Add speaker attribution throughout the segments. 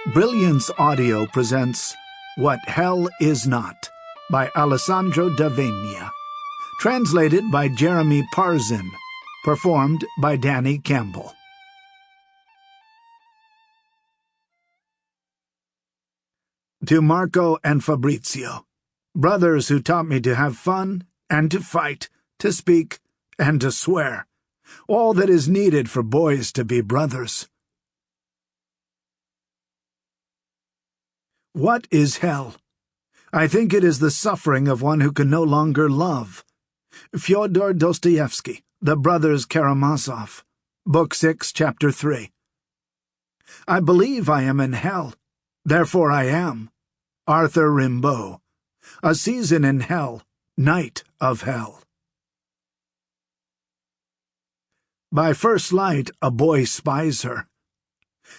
Speaker 1: Brilliance Audio presents What Hell Is Not by Alessandro da Vegna. Translated by Jeremy Parzin. Performed by Danny Campbell. To Marco and Fabrizio, brothers who taught me to have fun and to fight, to speak and to swear, all that is needed for boys to be brothers. What is hell? I think it is the suffering of one who can no longer love. Fyodor Dostoevsky, The Brothers Karamazov, Book 6, Chapter 3. I believe I am in hell, therefore I am. Arthur Rimbaud. A Season in Hell, Night of Hell. By first light, a boy spies her.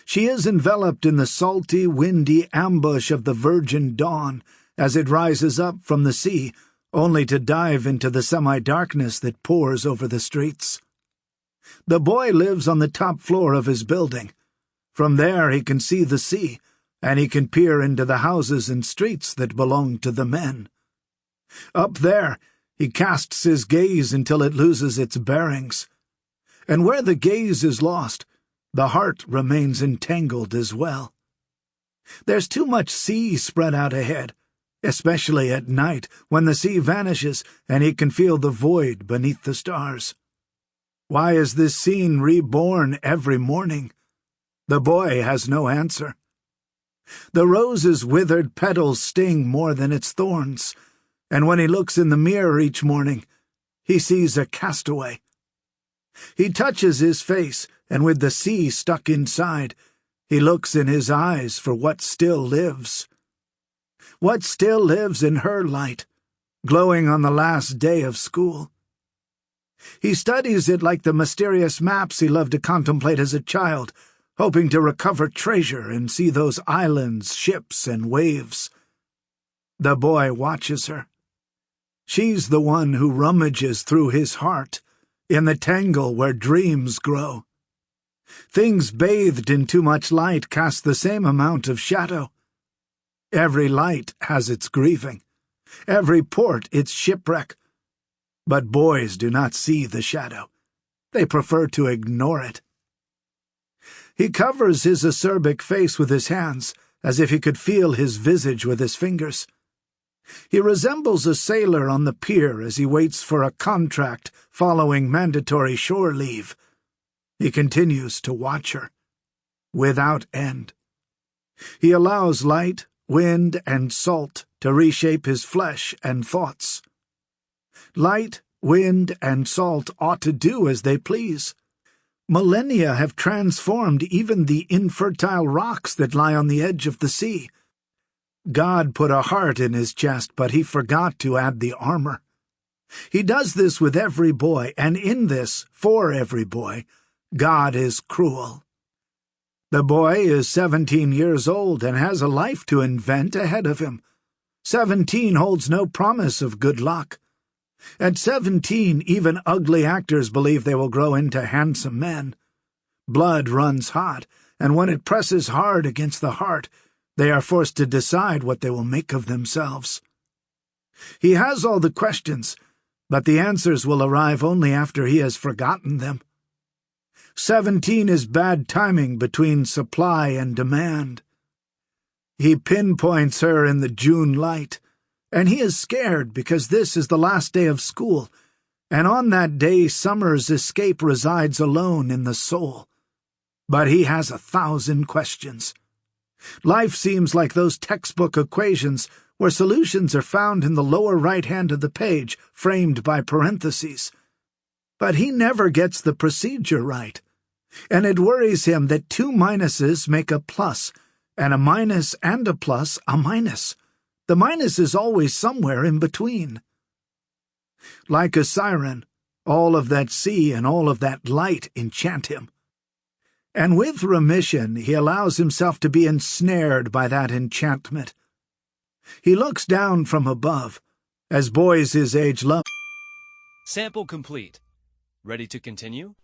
Speaker 1: She is enveloped in the salty, windy ambush of the virgin dawn as it rises up from the sea, only to dive into the semi-darkness that pours over the streets. The boy lives on the top floor of his building. From there he can see the sea, and he can peer into the houses and streets that belong to the men. Up there he casts his gaze until it loses its bearings. And where the gaze is lost, the heart remains entangled as well. There's too much sea spread out ahead, especially at night when the sea vanishes and he can feel the void beneath the stars. Why is this scene reborn every morning? The boy has no answer. The rose's withered petals sting more than its thorns, and when he looks in the mirror each morning, he sees a castaway. He touches his face, and with the sea stuck inside, he looks in his eyes for what still lives. What still lives in her light, glowing on the last day of school. He studies it like the mysterious maps he loved to contemplate as a child, hoping to recover treasure and see those islands, ships, and waves. The boy watches her. She's the one who rummages through his heart, in the tangle where dreams grow. Things bathed in too much light cast the same amount of shadow. Every light has its grieving, every port its shipwreck. But boys do not see the shadow. They prefer to ignore it. He covers his acerbic face with his hands, as if he could feel his visage with his fingers. He resembles a sailor on the pier as he waits for a contract following mandatory shore leave. He continues to watch her, without end. He allows light, wind, and salt to reshape his flesh and thoughts. Light, wind, and salt ought to do as they please. Millennia have transformed even the infertile rocks that lie on the edge of the sea. God put a heart in his chest, but he forgot to add the armor. He does this with every boy, and in this, for every boy, God is cruel. The boy is 17 years old and has a life to invent ahead of him. 17 holds no promise of good luck. At 17, even ugly actors believe they will grow into handsome men. Blood runs hot, and when it presses hard against the heart, they are forced to decide what they will make of themselves. He has all the questions, but the answers will arrive only after he has forgotten them. 17 is bad timing between supply and demand. He pinpoints her in the June light, and he is scared because this is the last day of school, and on that day summer's escape resides alone in the soul. But he has 1,000 questions. Life seems like those textbook equations where solutions are found in the lower right hand of the page, framed by parentheses. But he never gets the procedure right, and it worries him that 2 minuses make a plus, and a minus and a plus a minus. The minus is always somewhere in between. Like a siren, all of that sea and all of that light enchant him. And with remission he allows himself to be ensnared by that enchantment. He looks down from above, as boys his age love.
Speaker 2: Sample complete. Ready to continue?